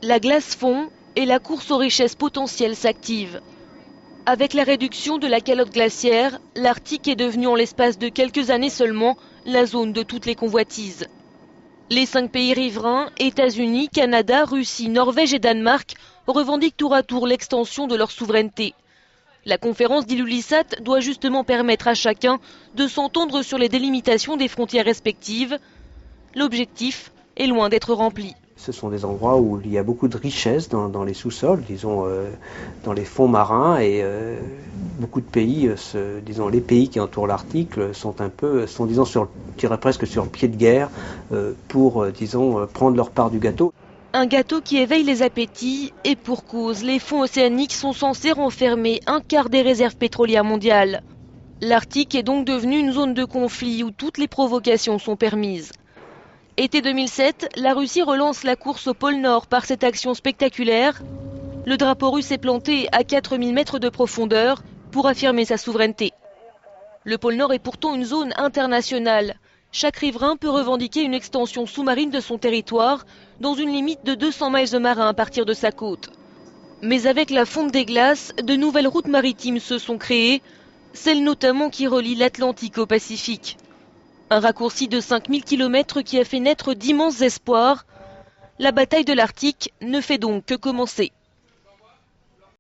La glace fond et la course aux richesses potentielles s'active. Avec la réduction de la calotte glaciaire, l'Arctique est devenu en l'espace de quelques années seulement la zone de toutes les convoitises. Les 5 pays riverains, États-Unis, Canada, Russie, Norvège et Danemark, revendiquent tour à tour l'extension de leur souveraineté. La conférence d'Ilulissat doit justement permettre à chacun de s'entendre sur les délimitations des frontières respectives. L'objectif est loin d'être rempli. Ce sont des endroits où il y a beaucoup de richesses dans les sous-sols, disons dans les fonds marins, et beaucoup de pays, disons les pays qui entourent l'Arctique sont disons je dirais presque sur le pied de guerre pour disons prendre leur part du gâteau. Un gâteau qui éveille les appétits et pour cause, les fonds océaniques sont censés renfermer un quart des réserves pétrolières mondiales. L'Arctique est donc devenu une zone de conflit où toutes les provocations sont permises. Été 2007, la Russie relance la course au pôle Nord par cette action spectaculaire. Le drapeau russe est planté à 4000 mètres de profondeur pour affirmer sa souveraineté. Le pôle Nord est pourtant une zone internationale. Chaque riverain peut revendiquer une extension sous-marine de son territoire dans une limite de 200 miles marins à partir de sa côte. Mais avec la fonte des glaces, de nouvelles routes maritimes se sont créées, celles notamment qui relient l'Atlantique au Pacifique. Un raccourci de 5000 km qui a fait naître d'immenses espoirs. La bataille de l'Arctique ne fait donc que commencer.